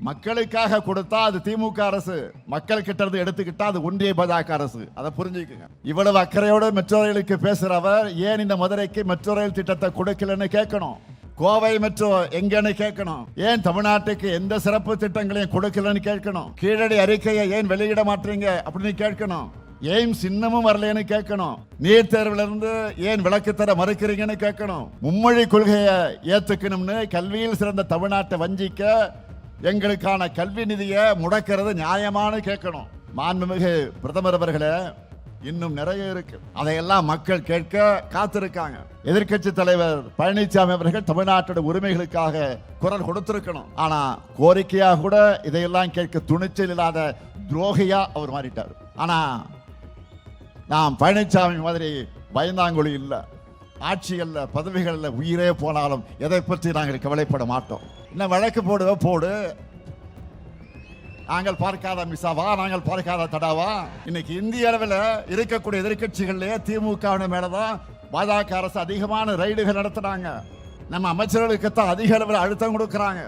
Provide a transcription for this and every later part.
மக்களுக்காக கொடுத்தா அது திமுக அரசு, மக்கள் கிட்ட இருந்து எடுத்துக்கிட்டா அது ஒன்றிய பாஜக அரசு. அதை புரிஞ்சுக்குங்க. இவ்வளவு அக்கறையோடு மெட்ரோ ரயிலுக்கு பேசுறவர் ஏன் இந்த மதுரைக்கு மெட்ரோ ரயில் திட்டத்தை கொடுக்கலன்னு கேட்கணும். கோவை மெட்ரோ எங்கன்னு கேட்கணும். ஏன் தமிழ்நாட்டுக்கு எந்த சிறப்பு திட்டங்களையும் கொடுக்கலன்னு கேட்கணும். கீழடி அறிக்கையை ஏன் வெளியிட மாட்டீங்க அப்படின்னு கேட்கணும். ஏன் சின்னமும் வரலன்னு கேட்கணும். நீட் தேர்வுல இருந்து ஏன் விளக்கு தர மறுக்கிறீங்கன்னு கேட்கணும். மும்மொழி கொள்கையை ஏத்துக்கணும்னு கல்வியில் சிறந்த தமிழ்நாட்டை வஞ்சிக்க எங்களுக்கான கல்வி நிதியை முடக்கிறது நியாயமானு கேட்கணும். மாண்புமிகு பிரதமர் அவர்களே, இன்னும் நிறைய இருக்கு. அதையெல்லாம் மக்கள் கேட்க காத்திருக்காங்க. எதிர்க்கட்சி தலைவர் பழனிசாமி அவர்கள் தமிழ்நாட்டோட உரிமைகளுக்காக குரல் கொடுத்திருக்கணும். ஆனா கோரிக்கையாக கூட இதையெல்லாம் கேட்க துணிச்சல் இல்லாத துரோகியா அவர் மாறிட்டார். ஆனா நாம் பழனிசாமி மாதிரி பயந்தாங்குழி இல்லை. ஆட்சிகள்ல பதவிகள்ல உயிரே போனாலும் எதை பற்றி நாங்கள் கவலைப்பட மாட்டோம். என்ன வழக்கு போடு, நாங்கள் பார்க்காத மிசாவா, நாங்கள் பார்க்காத தடாவா? இன்னைக்கு இந்திய அளவில் இருக்கக்கூடிய எதிர்கட்சிகள்லயே திமுக மேலதான் பாஜக அரசு அதிகமான ரைடுகள் நடத்துறாங்க. நம்ம அமைச்சர்களுக்குத்தான் அதிக அளவில் அழுத்தம் கொடுக்கறாங்க.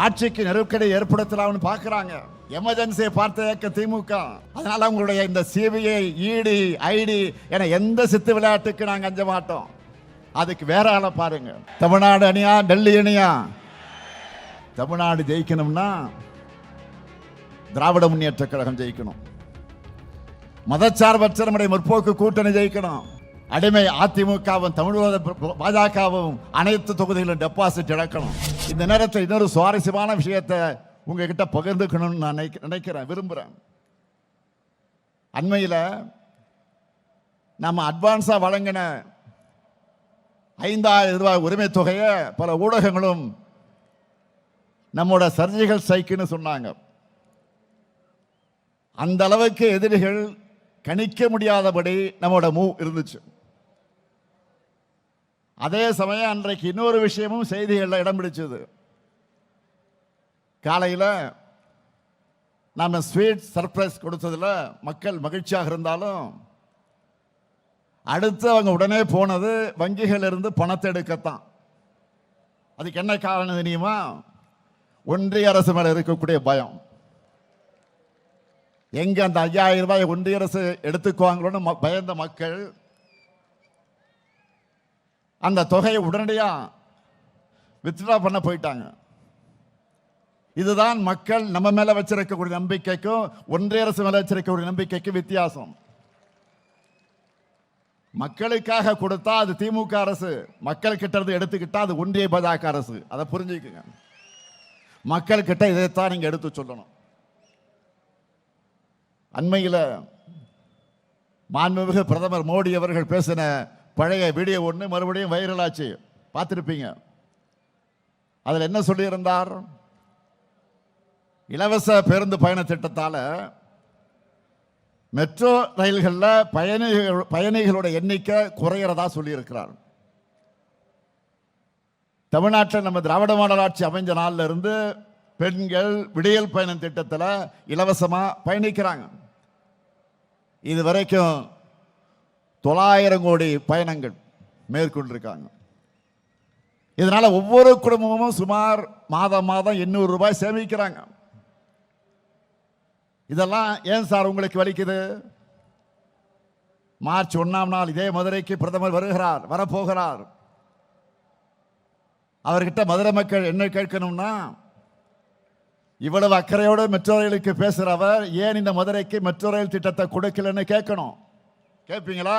ஆட்சிக்கு நெருக்கடி ஏற்படுத்தலாம்னு பாக்குறாங்க. எமர்ஜென்சியை பார்த்த இயக்க திமுக. அதனால உங்களுடைய இந்த சிபிஐ, இடி, ஐடி என எந்த சித்து விளையாட்டுக்கு நாங்க அஞ்ச மாட்டோம். அதுக்கு வேற ஆளை பாருங்க. தமிழ்நாடு அணியா, டெல்லி அணியா? தமிழ்நாடு ஜெயிக்கணும்னா திராவிட முன்னேற்ற கழகம் ஜெயிக்கணும். மதச்சார்பற்ற நம்முடைய முற்போக்கு கூட்டணி ஜெயிக்கணும். அடிமை அதிமுகவும் தமிழக பாஜகவும் அனைத்து தொகுதிகளிலும் டெபாசிட் இழக்கணும். இந்த நேரத்தில் இன்னொரு சுவாரஸ்யமான விஷயத்தை உங்ககிட்ட பகிர்ந்துக்கணும்னு நான் நினைக்கிறேன், விரும்புகிறேன். அண்மையில் நம்ம அட்வான்ஸா வழங்கின 5000 ரூபாய் உரிமை தொகையை பல ஊடகங்களும் நம்மோட சர்ஜிக்கல் ஸ்ட்ரைக்குன்னு சொன்னாங்க. அந்த அளவுக்கு எதிரிகள் கணிக்க முடியாதபடி நம்மோட மூவ் இருந்துச்சு. அதே சமயம் அன்றைக்கு இன்னொரு விஷயமும் செய்திகளில் இடம் பிடிச்சது. காலையில் நம்ம ஸ்வீட் சர்ப்ரைஸ் கொடுத்ததுல மக்கள் மகிழ்ச்சியாக இருந்தாலும் அடுத்து அவங்க உடனே போனது வங்கிகள் இருந்து பணத்தை எடுக்கத்தான். அதுக்கு என்ன காரணம் தெரியுமா? ஒன்றிய அரசு மேல இருக்கக்கூடிய பயம். எங்க அந்த 5000 ரூபாய் ஒன்றிய அரசு எடுத்துக்குவாங்களோன்னு பயந்த மக்கள் அந்த தொகையை உடனடியா வித்ட்ரா பண்ண போயிட்டாங்க. இதுதான் மக்கள் நம்ம மேல வச்சிருக்கக்கூடிய நம்பிக்கைக்கும் ஒன்றிய அரசு மேல வச்சிருக்கக்கூடிய நம்பிக்கைக்கும் வித்தியாசம். மக்களுக்காக கொடுத்தா அது திமுக அரசு, மக்கள் கிட்ட இருந்து எடுத்துக்கிட்டா அது ஒன்றிய பாஜக அரசு. அதை புரிஞ்சுக்குங்க. மக்கள் கிட்ட இதைத்தான் நீங்க எடுத்து சொல்லணும். அண்மையில் மாண்புமிகு பிரதமர் மோடி அவர்கள் பேசின பழைய வீடியோ ஒன்று மறுபடியும் வைரல் ஆச்சு, பார்த்திருப்பீங்க. அதில் என்ன சொல்லியிருந்தார்? இலவச பேருந்து பயண திட்டத்தால மெட்ரோ ரயில்களில் பயணிகளோட எண்ணிக்கை குறைகிறதா சொல்லியிருக்கிறார். தமிழ்நாட்டில் நம்ம திராவிட மாடல் ஆட்சி அமைஞ்ச நாளில் இருந்து பெண்கள் விடியல் பயணம் திட்டத்தில் இலவசமாக பயணிக்கிறாங்க. இது வரைக்கும் 900 கோடி பயணங்கள் மேற்கொண்டிருக்காங்க. இதனால ஒவ்வொரு குடும்பமும் சுமார் மாதம் 800 ரூபாய் சேமிக்கிறாங்க. இதெல்லாம் ஏன் சார் உங்களுக்கு வலிக்குது? மார்ச் 1ஆம் நாள் இதே மதுரைக்கு பிரதமர் வரப்போகிறார். அவர்கிட்ட மதுரை மக்கள் என்ன கேட்கணும்னா, இவ்வளவு அக்கறையோடு மெட்ரோ ரயிலுக்கு பேசுறவர் ஏன் இந்த மதுரைக்கு மெட்ரோ ரயில் திட்டத்தை கொடுக்கலன்னு கேட்கணும். கேட்பீங்களா?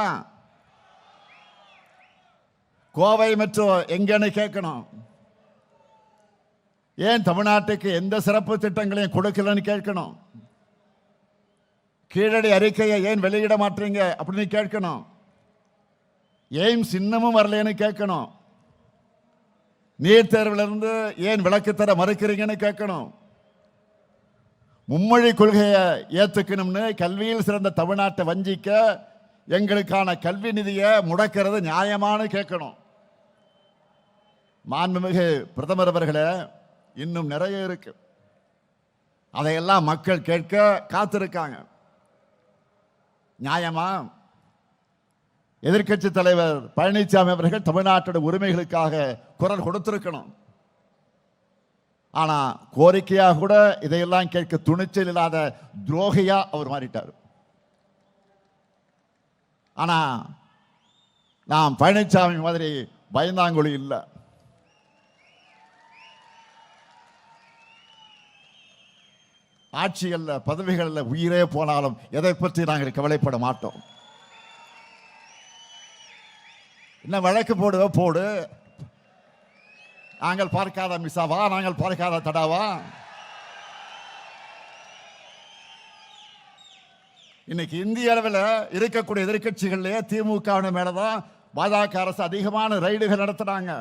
கோவை மெட்ரோ எங்கன்னு கேட்கணும். ஏன் தமிழ்நாட்டுக்கு எந்த சிறப்பு திட்டங்களையும் கொடுக்கலன்னு கேட்கணும். கீழடி அறிக்கையை ஏன் வெளியிட மாட்டீங்க அப்படின்னு கேட்கணும். ஏன் சின்னமும் வரலன்னு கேட்கணும். நீட் தேர்வுல இருந்து ஏன் விளக்கு தர மறுக்கிறீங்கன்னு கேட்கணும். மும்மொழி கொள்கையை ஏத்துக்கணும்னு கல்வியில் சிறந்த தமிழ்நாட்டை வஞ்சிக்க எங்களுக்கான கல்வி நிதியை முடக்கிறது நியாயமானு கேட்கணும். மாண்புமிகு பிரதமர் அவர்களே, இன்னும் நிறைய இருக்கு. அதையெல்லாம் மக்கள் கேட்க காத்திருக்காங்க. நியாயமா? எதிர்க்கட்சி தலைவர் பழனிசாமி அவர்கள் தமிழ்நாட்டோட உரிமைகளுக்காக குரல் கொடுத்திருக்கணும். ஆனா கோரிக்கையாக கூட இதையெல்லாம் கேட்க துணிச்சல் இல்லாத துரோகியா அவர் மாறிட்டார். ஆனா நாம் பழனிசாமி மாதிரி பயந்தாங்குழி இல்லை. ஆட்சிகள்ல பதவிகளில் உயிரே போனாலும் எதை பற்றி நாங்கள் கவலைப்பட மாட்டோம். என்ன வழக்கு போடுவ போடு, நாங்கள் பார்க்காத மிஸ்ஸாவா, நாங்கள் பார்க்காத தடாவா? இன்னைக்கு இந்திய அளவில் இருக்கக்கூடிய எதிர்கட்சிகளிலே திமுக மேலதான் பாஜக அரசு அதிகமான ரைடுகள் நடத்துறாங்க.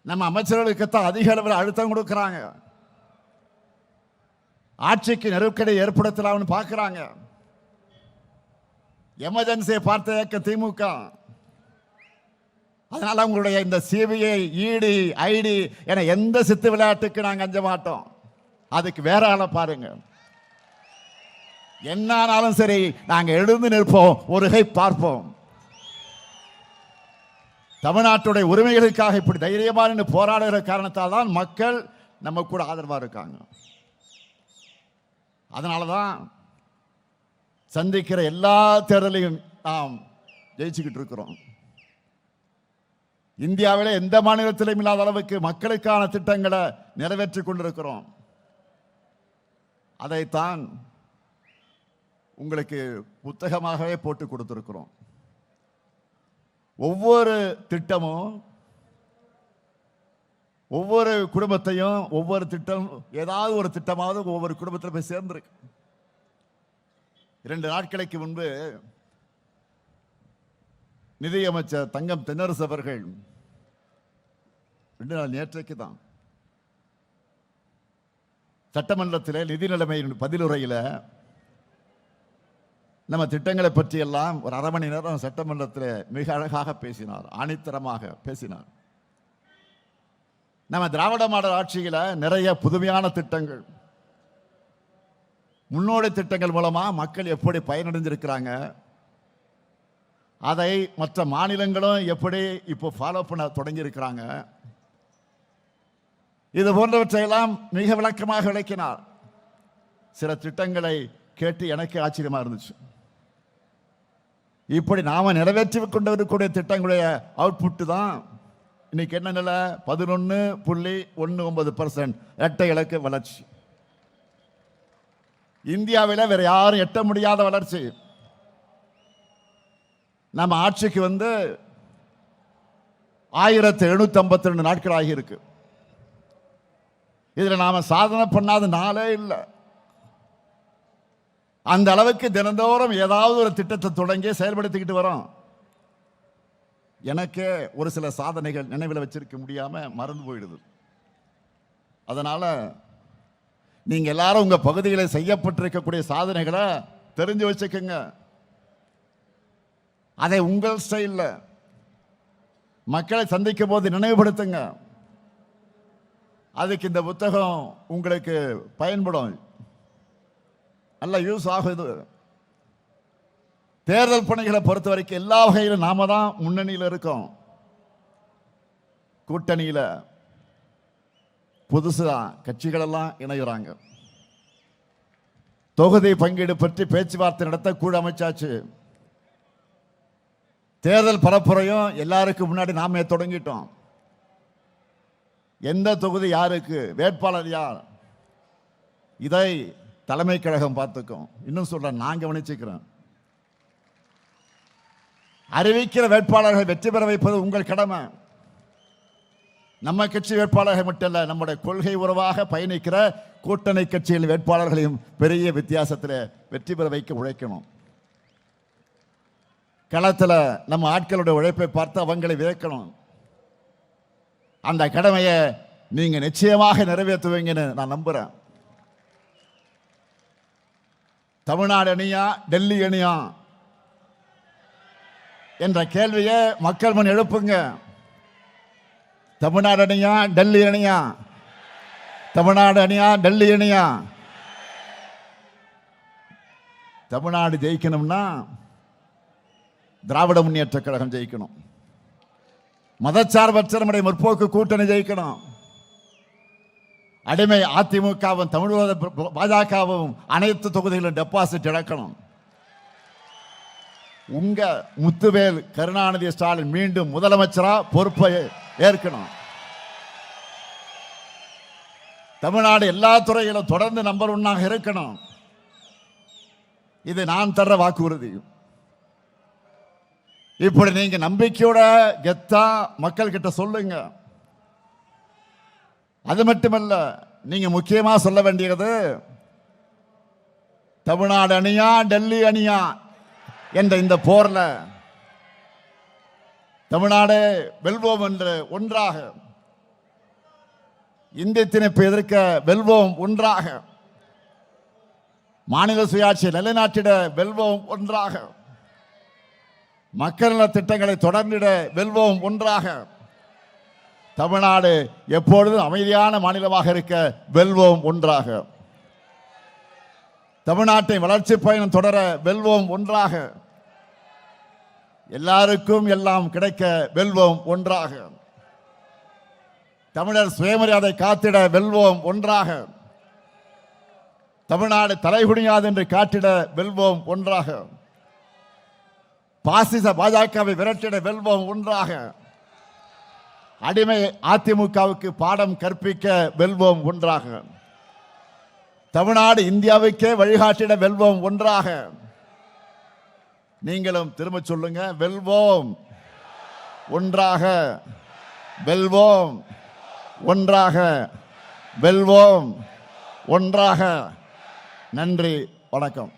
நம்ம அமைச்சர்களுக்குத்தான் அதிக அளவில் அழுத்தம் கொடுக்கிறாங்க. ஆட்சிக்கு நெருக்கடி ஏற்படுத்தலாம்னு பார்க்கிறாங்க. எமர்ஜென்சியை பார்த்த இயக்க திமுக. அதனால உங்களுடைய இந்த சிபிஐ, இடி, ஐடி என எந்த சித்து விளையாட்டுக்கு நாங்கள் அஞ்ச மாட்டோம். அதுக்கு வேற ஆளை பாருங்க. என்னானாலும் சரி நாங்கள் எழுந்து நிற்போம், ஒரு கை பார்ப்போம். தமிழ்நாட்டுடைய உரிமைகளுக்காக இப்படி தைரியமாக போராடுகிற காரணத்தால் தான் மக்கள் நம்ம கூட ஆதரவா இருக்காங்க. அதனாலதான் சந்திக்கிற எல்லா தேர்தலையும் நாம் ஜெயிச்சுக்கிட்டு இருக்கிறோம். இந்தியாவிலே எந்த மாநிலத்திலும் இல்லாத அளவுக்கு மக்களுக்கான திட்டங்களை நிறைவேற்றிக் கொண்டிருக்கிறோம். அதைத்தான் உங்களுக்கு புத்தகமாகவே போட்டு கொடுத்திருக்கிறோம். ஒவ்வொரு திட்டமும் ஒவ்வொரு குடும்பத்தையும், ஒவ்வொரு திட்டம் ஏதாவது ஒரு திட்டமாவது ஒவ்வொரு குடும்பத்தில் போய் சேர்ந்திருக்கு. 2 நாட்களுக்கு முன்பு நிதியமைச்சர் தங்கம் தென்னரசு அவர்கள் 2 நாள் நேற்றைக்கு தான் சட்டமன்றத்தில் நிதி நிலைமை பதிலுரையில் நம்ம திட்டங்களை பற்றி எல்லாம் ஒரு அரை மணி நேரம் சட்டமன்றத்தில் மிக அழகாக பேசினார், ஆணித்தரமாக பேசினார். நம்ம திராவிட மாடல் ஆட்சியில் நிறைய புதுமையான திட்டங்கள், முன்னோடி திட்டங்கள் மூலமா மக்கள் எப்படி பயனடைஞ்சிருக்கிறாங்க, அதை மற்ற மாநிலங்களும் எப்படி இப்போ ஃபாலோ பண்ண தொடங்கி இருக்கிறாங்க, இது போன்றவற்றையெல்லாம் மிக விளக்கமாக விளக்கினார். சில திட்டங்களை கேட்டு எனக்கு ஆச்சரியமா இருந்துச்சு. இப்படி நாம நிறைவேற்றி கொண்டு வரக்கூடிய திட்டங்களுடைய அவுட்புட் தான் இன்னைக்கு என்ன நிலை? 11.19% இரட்டை இலக்கு வளர்ச்சி. இந்தியாவில் வேற யாரும் எட்ட முடியாத வளர்ச்சி. நம்ம ஆட்சிக்கு 1752 நாட்கள் ஆகியிருக்கு. இதுல நாம சாதனை பண்ணாத நாளே இல்லை. அந்த அளவுக்கு தினந்தோறும் ஏதாவது ஒரு திட்டத்தை தொடங்கி செயல்படுத்திக்கிட்டு வரோம். எனக்கு ஒரு சில சாதனைகள் நினைவில் வச்சிருக்க முடியாம மறந்து போயிடுது. அதனால நீங்க எல்லாரும் உங்க பகுதிகளில் செய்யப்பட்டிருக்கக்கூடிய சாதனைகளை தெரிஞ்சு வச்சுக்கோங்க. அதை உங்கள் ஸ்டைல்ல மக்களை சந்திக்கும் போது நினைவுபடுத்துங்க. அதுக்கு இந்த புத்தகம் உங்களுக்கு பயன்படும், நல்ல யூஸ் ஆகுது. தேர்தல் பணிகளை பொறுத்த வரைக்கும் எல்லா வகையிலும் நாம தான் முன்னணியில் இருக்கோம். கூட்டணியில் புதுசா கட்சிகள் எல்லாம் இணைகிறாங்க. தொகுதி பங்கீடு பற்றி பேச்சுவார்த்தை நடத்த குழு அமைச்சாச்சு. தேர்தல் பரப்புரையும் எல்லாருக்கும் முன்னாடி நாமே தொடங்கிட்டோம். எந்த தொகுதி யாருக்கு, வேட்பாளர் யார், இதை தலைமை கழகம் பார்த்துக்கும். இன்னும் சொல்ற, நான் கவனிச்சுக்கிறேன். அறிவிக்கிற வேட்பாளர்கள் வெற்றி பெற வைப்பது உங்கள் கடமை. நம்ம கட்சி வேட்பாளர்கள் மட்டும் இல்ல, நம்முடைய கொள்கை உறவாக பயணிக்கிற கூட்டணி கட்சிகள் வேட்பாளர்களையும் பெரிய வித்தியாசத்தில் வெற்றி பெற வைக்க உழைக்கணும். களத்தில் நம்ம ஆட்களுடைய உழைப்பை பார்த்து அவங்களை வியக்கணும். அந்த கடமையை நீங்க நிச்சயமாக நிறைவேற்றுவீங்கன்னு நான் நம்புறேன். தமிழ்நாடு அணியா டெல்லி அணியா என்ற கேள்வியை மக்கள் முன் எழுப்புங்க. தமிழ்நாடு அணியா டெல்லி அணியா? தமிழ்நாடு அணியா டெல்லி அணியா? தமிழ்நாடு ஜெயிக்கணும்னா திராவிட முன்னேற்ற கழகம் ஜெயிக்கணும். மதச்சார்பற்ற நம்முடைய முற்போக்கு கூட்டணி ஜெயிக்கணும். அடிமை அதிமுகவும் தமிழக பாஜகவும் அனைத்து தொகுதிகளிலும் டெபாசிட் இழக்கணும். உங்க முத்துவேல் கருணாநிதி ஸ்டாலின் மீண்டும் முதலமைச்சரா பொறுப்பை ஏற்கணும். தமிழ்நாடு எல்லா துறையிலும் தொடர்ந்து நம்பர் 1 இருக்கணும். இது நான் தர்ற வாக்குறுதி. இப்படி நீங்க நம்பிக்கையோட கெத்தா மக்கள் கிட்ட சொல்லுங்க. அது மட்டுமல்ல, நீங்க முக்கியமா சொல்ல வேண்டியது தமிழ்நாடு அணியா டெல்லி அணியா என்ற இந்த போர்ல தமிழ்நாடு வெல்வோம் என்று ஒன்றாக, இந்திய திணிப்பை எதிர்க்க வெல்வோம் ஒன்றாக, மாநில சுயாட்சியை நிலைநாட்டிட வெல்வோம் ஒன்றாக, மக்கள் நல திட்டங்களை தொடர்ந்திட வெல்வோம் ஒன்றாக, தமிழ்நாடு எப்பொழுதும் அமைதியான மாநிலமாக இருக்க வெல்வோம் ஒன்றாக, தமிழ்நாட்டை வளர்ச்சி பயணம் தொடர வெல்வோம் ஒன்றாக, எல்லாருக்கும் எல்லாம் கிடைக்க வெல்வோம் ஒன்றாக, தமிழர் சுயமரியாதை காத்திட வெல்வோம் ஒன்றாக, தமிழ்நாடு தலைகுனியாது என்று காட்டிட வெல்வோம் ஒன்றாக, பாசிச பாஜகவை விரட்டிட வெல்வோம் ஒன்றாக, அடிமை அதிமுகவுக்கு பாடம் கற்பிக்க வெல்வோம் ஒன்றாக, தமிழ்நாடு இந்தியாவுக்கே வழிகாட்டிட வெல்வோம் ஒன்றாக. நீங்களும் திரும்ப சொல்லுங்க, வெல்வோம் ஒன்றாக, வெல்வோம் ஒன்றாக, வெல்வோம் ஒன்றாக. நன்றி, வணக்கம்.